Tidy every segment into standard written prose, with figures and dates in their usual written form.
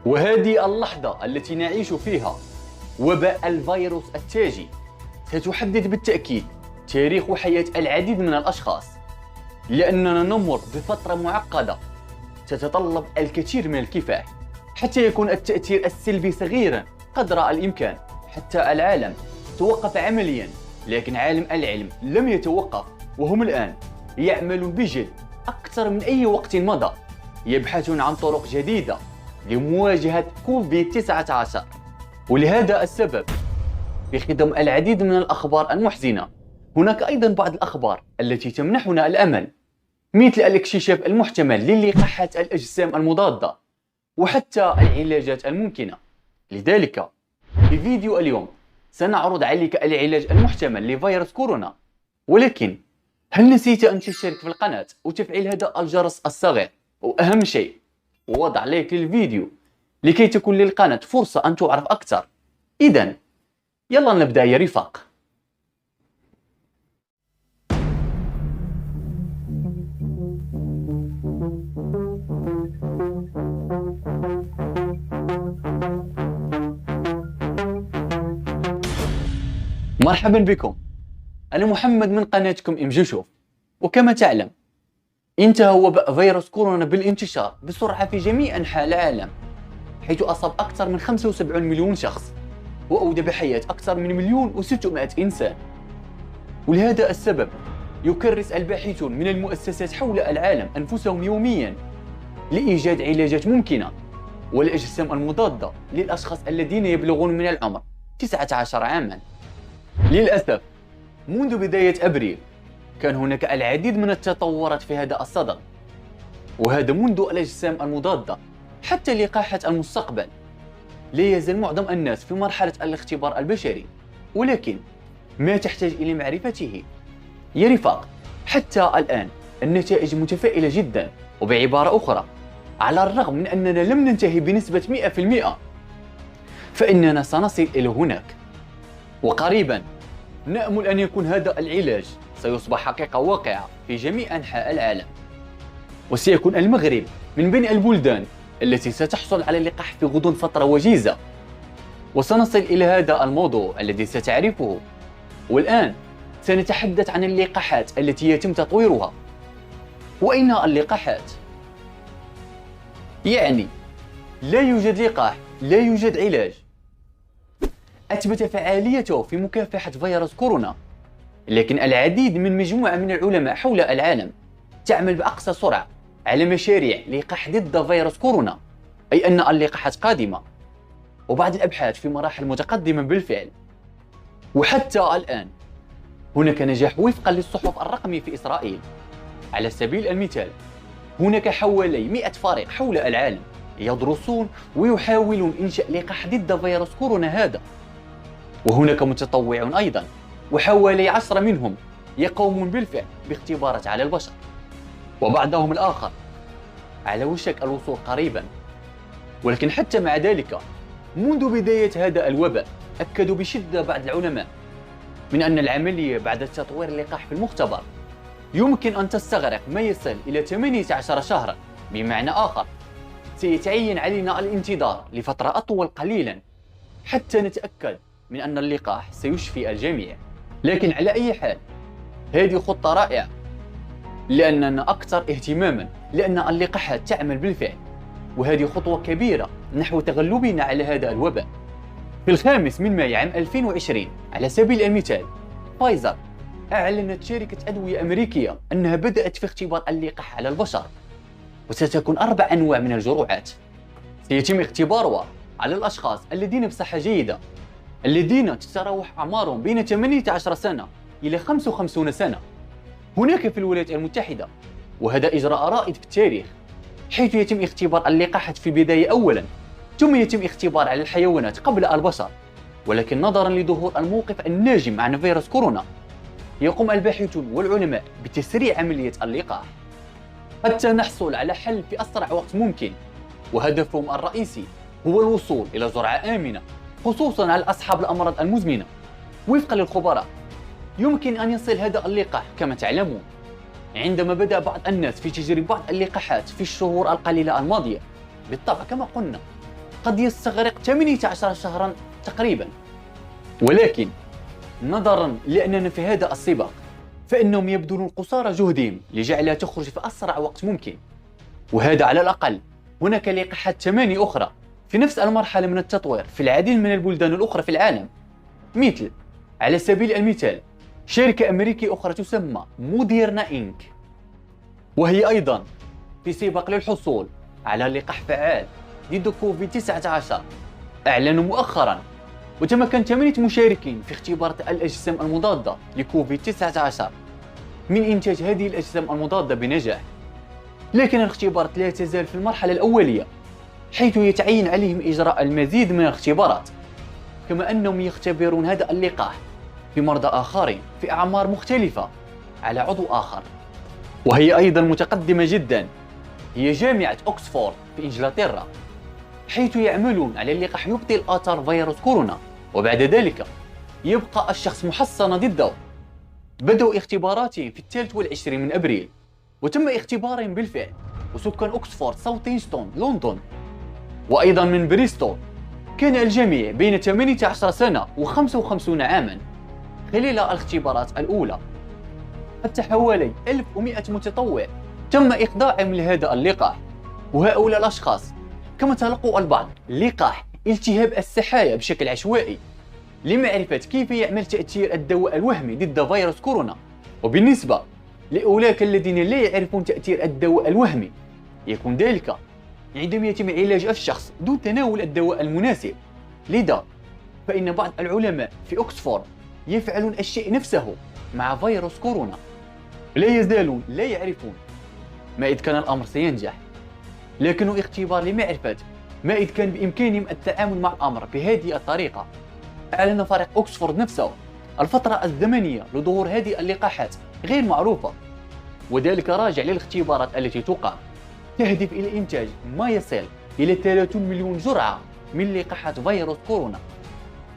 وهذه اللحظة التي نعيش فيها وباء الفيروس التاجي ستحدد بالتأكيد تاريخ وحياة العديد من الأشخاص، لأننا نمر بفترة معقدة تتطلب الكثير من الكفاح حتى يكون التأثير السلبي صغيرا قدر الإمكان. حتى العالم توقف عمليا، لكن عالم العلم لم يتوقف، وهم الآن يعملون بجد أكثر من أي وقت مضى، يبحثون عن طرق جديدة لمواجهة كوفيد-19. ولهذا السبب بخضم العديد من الأخبار المحزنة، هناك أيضا بعض الأخبار التي تمنحنا الأمل، مثل الاكتشاف المحتمل للقاحات الأجسام المضادة وحتى العلاجات الممكنة. لذلك في فيديو اليوم سنعرض عليك العلاج المحتمل لفيروس كورونا. ولكن هل نسيت أن تشترك في القناة وتفعيل هذا الجرس الصغير، وأهم شيء وضع لايك للفيديو لكي تكون للقناة فرصة أن تعرف أكثر؟ إذن يلا نبدأ يا رفاق. مرحبا بكم، أنا محمد من قناتكم إمجوشوف. وكما تعلم انتهى وباء فيروس كورونا بالانتشار بسرعة في جميع أنحاء العالم، حيث أصاب أكثر من 75 مليون شخص وأودى بحياة أكثر من 1,600,000 إنسان. ولهذا السبب يكرس الباحثون من المؤسسات حول العالم أنفسهم يوميا لإيجاد علاجات ممكنة والأجسام المضادة للأشخاص الذين يبلغون من العمر 19 عاما. للأسف منذ بداية أبريل كان هناك العديد من التطورات في هذا الصدد، وهذا منذ الأجسام المضادة حتى لقاحة المستقبل. لا يزال معظم الناس في مرحلة الاختبار البشري، ولكن ما تحتاج إلى معرفته يا رفاق حتى الآن النتائج متفائلة جدا. وبعبارة أخرى، على الرغم من أننا لم ننتهي بنسبة 100%، فإننا سنصل إلى هناك، وقريبا نأمل أن يكون هذا العلاج سيصبح حقيقة واقعة في جميع أنحاء العالم، وسيكون المغرب من بين البلدان التي ستحصل على اللقاح في غضون فترة وجيزة. وسنصل إلى هذا الموضوع الذي ستعرفه. والآن سنتحدث عن اللقاحات التي يتم تطويرها. وأين اللقاحات؟ يعني لا يوجد لقاح، لا يوجد علاج أثبت فعاليته في مكافحة فيروس كورونا، لكن العديد من مجموعة من العلماء حول العالم تعمل بأقصى سرعة على مشاريع لقاح ضد فيروس كورونا، أي أن اللقاحات قادمة، وبعض الأبحاث في مراحل متقدمة بالفعل. وحتى الآن هناك نجاح وفقا للصحف الرقمية في إسرائيل. على سبيل المثال هناك حوالي 100 فريق حول العالم يدرسون ويحاولون إنشاء لقاح ضد فيروس كورونا هذا، وهناك متطوعون أيضا، وحوالي 10 منهم يقومون بالفعل باختبارات على البشر، وبعضهم الآخر على وشك الوصول قريبا. ولكن حتى مع ذلك منذ بداية هذا الوباء أكدوا بشدة بعض العلماء من أن العملية بعد تطوير اللقاح في المختبر يمكن أن تستغرق ما يصل إلى 18 شهرا. بمعنى آخر سيتعين علينا الانتظار لفترة أطول قليلا حتى نتأكد من أن اللقاح سيشفي الجميع. لكن على أي حال هذه خطة رائعة، لأننا أكثر اهتماما، لأن اللقاحات تعمل بالفعل، وهذه خطوة كبيرة نحو تغلبنا على هذا الوباء. في 5 مايو عام 2020 على سبيل المثال فايزر أعلنت شركة أدوية أمريكية أنها بدأت في اختبار اللقاح على البشر، وستكون 4 أنواع من الجرعات سيتم اختبارها على الأشخاص الذين بصحة جيدة، الذين تتراوح أعمارهم بين 18 سنة إلى 55 سنة هناك في الولايات المتحدة. وهذا إجراء رائد في التاريخ، حيث يتم اختبار اللقاحات في البداية أولا، ثم يتم اختبار على الحيوانات قبل البشر. ولكن نظرا لظهور الموقف الناجم عن فيروس كورونا يقوم الباحثون والعلماء بتسريع عملية اللقاح حتى نحصل على حل في أسرع وقت ممكن. وهدفهم الرئيسي هو الوصول إلى جرعة آمنة، خصوصا على أصحاب الأمراض المزمنة. وفقا للخبراء يمكن أن يصل هذا اللقاح كما تعلمون عندما بدأ بعض الناس في تجربة بعض اللقاحات في الشهور القليلة الماضية. بالطبع كما قلنا قد يستغرق 18 شهرا تقريبا. ولكن نظرا لأننا في هذا السباق فإنهم يبذلون قصارى جهدهم لجعلها تخرج في أسرع وقت ممكن، وهذا على الأقل. هناك لقاحات 8 أخرى في نفس المرحلة من التطوير في العديد من البلدان الأخرى في العالم، مثل على سبيل المثال شركة أمريكية أخرى تسمى موديرنا إنك، وهي أيضا في سباق للحصول على لقاح فعال ضد كوفيد 19. أعلنوا مؤخرا وتمكن 8 مشاركين في اختبارات الأجسام المضادة لكوفيد 19 من إنتاج هذه الأجسام المضادة بنجاح. لكن الاختبارات لا تزال في المرحلة الأولية، حيث يتعين عليهم إجراء المزيد من الاختبارات، كما أنهم يختبرون هذا اللقاح في مرضى آخرين في أعمار مختلفة على عضو آخر. وهي أيضا متقدمة جدا هي جامعة أكسفورد في إنجلترا، حيث يعملون على اللقاح يبطل آثار فيروس كورونا، وبعد ذلك يبقى الشخص محصنا ضده. بدأوا اختباراتهم في 23 من أبريل، وتم اختبارهم بالفعل، وسكان أكسفورد ساوثينستون لندن وأيضا من بريستول كان الجميع بين 18 سنة و55 عاما خلال الاختبارات الأولى. حتى حوالي 1100 متطوع تم إخضاعهم لهذا اللقاح، وهؤلاء الأشخاص كما تلقوا البعض لقاح التهاب السحايا بشكل عشوائي لمعرفة كيف يعمل تأثير الدواء الوهمي ضد فيروس كورونا. وبالنسبة لأولئك الذين لا يعرفون تأثير الدواء الوهمي، يكون ذلك عندما يتم علاج الشخص دون تناول الدواء المناسب. لذا فإن بعض العلماء في أكسفورد يفعلون الشيء نفسه مع فيروس كورونا، لا يزالون لا يعرفون ما إذا كان الأمر سينجح، لكنه اختبار لمعرفة ما إذا كان بإمكانهم التعامل مع الأمر بهذه الطريقة. أعلن فريق أكسفورد نفسه الفترة الزمنية لظهور هذه اللقاحات غير معروفة، وذلك راجع للاختبارات التي تقام تهدف إلى إنتاج ما يصل إلى 30 مليون جرعة من لقاحات فيروس كورونا.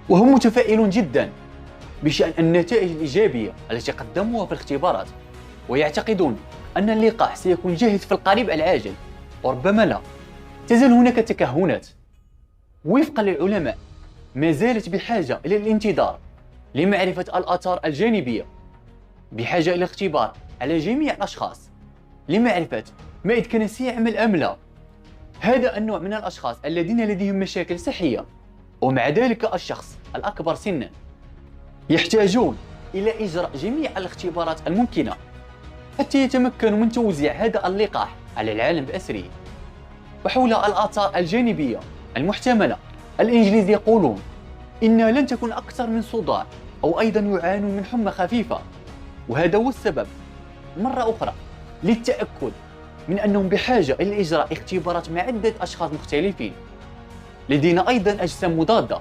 وهم متفائلون جدا بشأن النتائج الإيجابية التي قدموها في الاختبارات، ويعتقدون أن اللقاح سيكون جاهز في القريب العاجل، وربما لا. تزال هناك تكهنات. وفقا للعلماء ما زالت بحاجة إلى الانتظار لمعرفة الآثار الجانبية، بحاجة إلى اختبار على جميع الأشخاص لمعرفة ما إذا كان سيعمل أم لا. هذا النوع من الأشخاص الذين لديهم مشاكل صحية، ومع ذلك الشخص الأكبر سنا، يحتاجون إلى إجراء جميع الاختبارات الممكنة حتى يتمكنوا من توزيع هذا اللقاح على العالم بأسره. وحول الآثار الجانبية المحتملة، الإنجليز يقولون إنها لن تكون أكثر من صداع، أو أيضا يعانون من حمى خفيفة. وهذا هو السبب مرة أخرى للتأكد من أنهم بحاجة إلى إجراء اختبارات مع عدة أشخاص مختلفين. لدينا أيضا أجسام مضادة،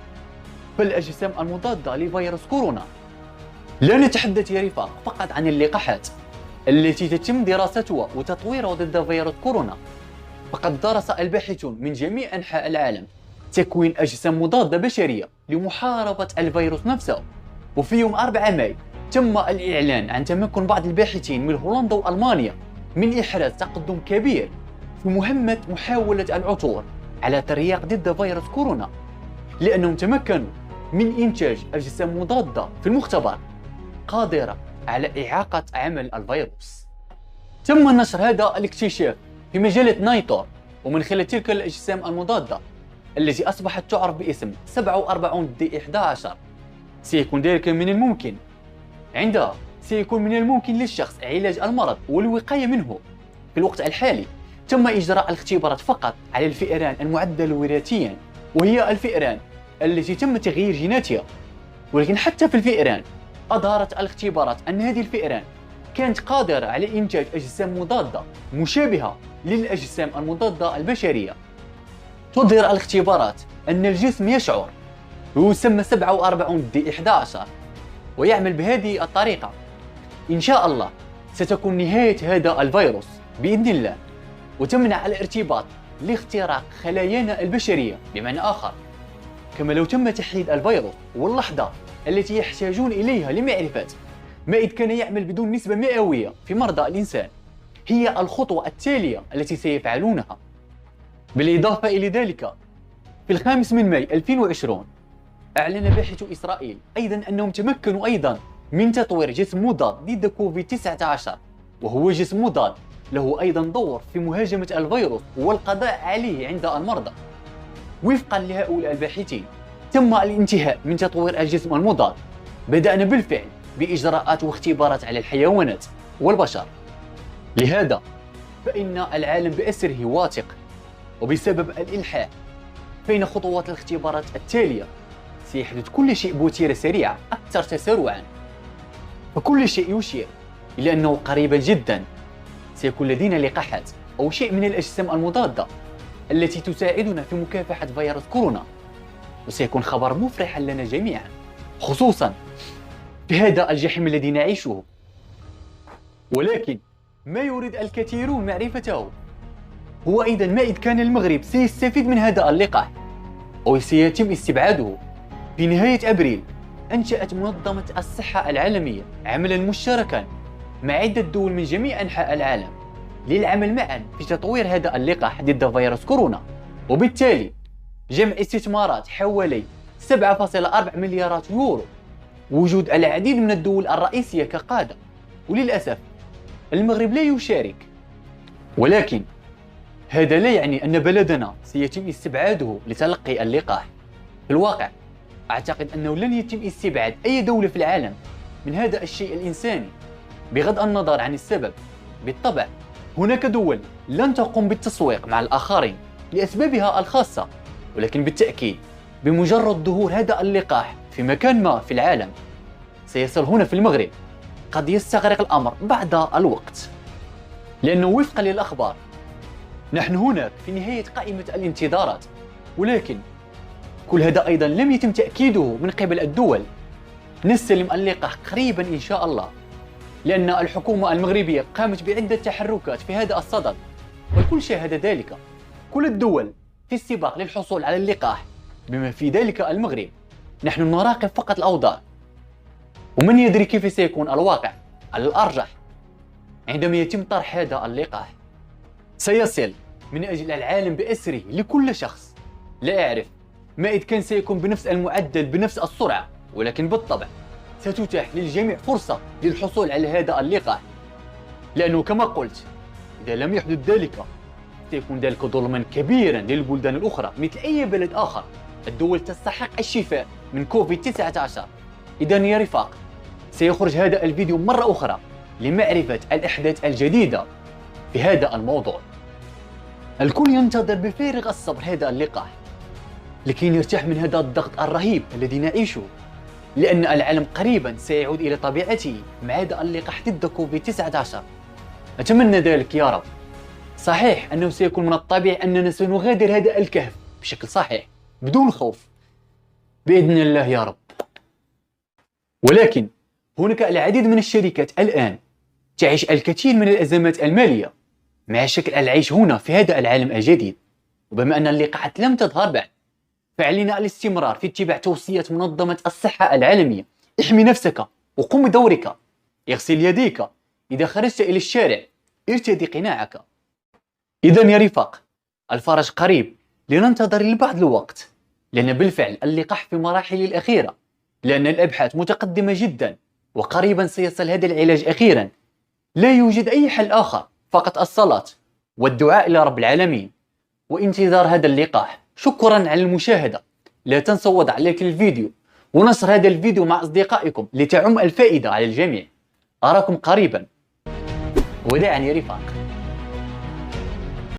فالأجسام المضادة لفيروس كورونا. لا نتحدث يا رفاق فقط عن اللقاحات التي تتم دراستها وتطويرها ضد فيروس كورونا، فقد درس الباحثون من جميع أنحاء العالم تكوين أجسام مضادة بشرية لمحاربة الفيروس نفسه. وفي يوم 4 ماي تم الإعلان عن تمكن بعض الباحثين من هولندا وألمانيا من إحراز تقدم كبير في مهمة محاولة العثور على ترياق ضد فيروس كورونا، لأنهم تمكنوا من إنتاج أجسام مضادة في المختبر قادرة على إعاقة عمل الفيروس. تم نشر هذا الاكتشاف في مجلة نايتور، ومن خلال تلك الأجسام المضادة التي أصبحت تعرف باسم 47D11 سيكون ذلك من الممكن. عندها سيكون من الممكن للشخص علاج المرض والوقاية منه. في الوقت الحالي تم إجراء الاختبارات فقط على الفئران المعدلة وراثيا، وهي الفئران التي تم تغيير جيناتها. ولكن حتى في الفئران أظهرت الاختبارات أن هذه الفئران كانت قادرة على إنتاج أجسام مضادة مشابهة للأجسام المضادة البشرية. تظهر الاختبارات أن الجسم يشعر ويسمى 47D11 ويعمل بهذه الطريقة. إن شاء الله ستكون نهاية هذا الفيروس بإذن الله، وتمنع الارتباط لاختراق خلايانا البشرية. بمعنى آخر، كما لو تم تحييد الفيروس واللحظة التي يحتاجون إليها لمعرفة ما إذا كان يعمل بدون نسبة مئوية في مرضى الإنسان، هي الخطوة التالية التي سيفعلونها. بالإضافة إلى ذلك، في في 5 من ماي 2020 أعلن باحثو إسرائيل أيضا أنهم تمكنوا أيضا من تطوير جسم مضاد ضد كوفيد-19، وهو جسم مضاد له أيضا دور في مهاجمة الفيروس والقضاء عليه عند المرضى. وفقا لهؤلاء الباحثين تم الانتهاء من تطوير الجسم المضاد. بدأنا بالفعل بإجراءات واختبارات على الحيوانات والبشر. لهذا فإن العالم بأسره واثق، وبسبب الإلحاح بين خطوات الاختبارات التالية سيحدث كل شيء بوتيرة سريعة أكثر تسارعا. فكل شيء يشير إلى أنه قريبا جدا سيكون لدينا لقاحات أو شيء من الأجسام المضادة التي تساعدنا في مكافحة فيروس كورونا، وسيكون خبر مفرحا لنا جميعا، خصوصا في هذا الجحيم الذي نعيشه. ولكن ما يريد الكثيرون معرفته هو أيضا ما إذا كان المغرب سيستفيد من هذا اللقاح أو سيتم استبعاده. في نهاية أبريل أنشأت منظمة الصحة العالمية عملا مشتركا مع عدة دول من جميع أنحاء العالم للعمل معا في تطوير هذا اللقاح ضد فيروس كورونا، وبالتالي جمع استثمارات حوالي 7.4 مليارات يورو، وجود العديد من الدول الرئيسية كقادة. وللأسف المغرب لا يشارك، ولكن هذا لا يعني أن بلدنا سيتم استبعاده لتلقي اللقاح. في الواقع أعتقد أنه لن يتم استبعاد أي دولة في العالم من هذا الشيء الإنساني بغض النظر عن السبب. بالطبع هناك دول لن تقوم بالتسويق مع الآخرين لأسبابها الخاصة، ولكن بالتأكيد بمجرد ظهور هذا اللقاح في مكان ما في العالم سيصل هنا في المغرب قد يستغرق الأمر بعض الوقت، لأنه وفقا للأخبار نحن هناك في نهاية قائمة الانتظارات. ولكن كل هذا أيضا لم يتم تأكيده من قبل الدول. نستلم اللقاح قريبا إن شاء الله، لأن الحكومة المغربية قامت بعدة تحركات في هذا الصدد والكل شاهد ذلك. كل الدول في السباق للحصول على اللقاح بما في ذلك المغرب. نحن نراقب فقط الأوضاع، ومن يدري كيف سيكون الواقع. على الأرجح عندما يتم طرح هذا اللقاح سيصل من أجل العالم بأسره لكل شخص. لا أعرف ما إذا كان سيكون بنفس المعدل بنفس السرعة، ولكن بالطبع ستتاح للجميع فرصة للحصول على هذا اللقاح، لأنه كما قلت إذا لم يحدث ذلك سيكون ذلك ظلما كبيرا للبلدان الأخرى مثل أي بلد آخر. الدول تستحق الشفاء من كوفيد-19. إذا يا رفاق سيخرج هذا الفيديو مرة أخرى لمعرفة الأحداث الجديدة في هذا الموضوع. الكل ينتظر بفارغ الصبر هذا اللقاح لكي نرتاح من هذا الضغط الرهيب الذي نعيشه، لأن العالم قريبا سيعود إلى طبيعته مع هذا اللقاح ضد كوفيد-19. أتمنى ذلك يا رب. صحيح أنه سيكون من الطبيعي أننا سنغادر هذا الكهف بشكل صحيح بدون خوف بإذن الله يا رب، ولكن هناك العديد من الشركات الآن تعيش الكثير من الأزمات المالية مع شكل العيش هنا في هذا العالم الجديد. وبما أن اللقاحات لم تظهر بعد فعلينا الاستمرار في اتباع توصيات منظمة الصحة العالمية. احمي نفسك وقم بدورك، اغسل يديك إذا خرجت إلى الشارع، ارتدي قناعك. إذا يا رفاق الفرج قريب، لننتظر لبعض الوقت، لأن بالفعل اللقاح في مراحل الأخيرة، لأن الأبحاث متقدمة جدا وقريبا سيصل هذا العلاج أخيرا. لا يوجد أي حل آخر، فقط الصلاة والدعاء إلى رب العالمين وانتظار هذا اللقاح. شكرا على المشاهدة. لا تنسوا وضع لايك للفيديو ونشر هذا الفيديو مع أصدقائكم لتعم الفائدة على الجميع. أراكم قريبا. وداعا يا رفاق.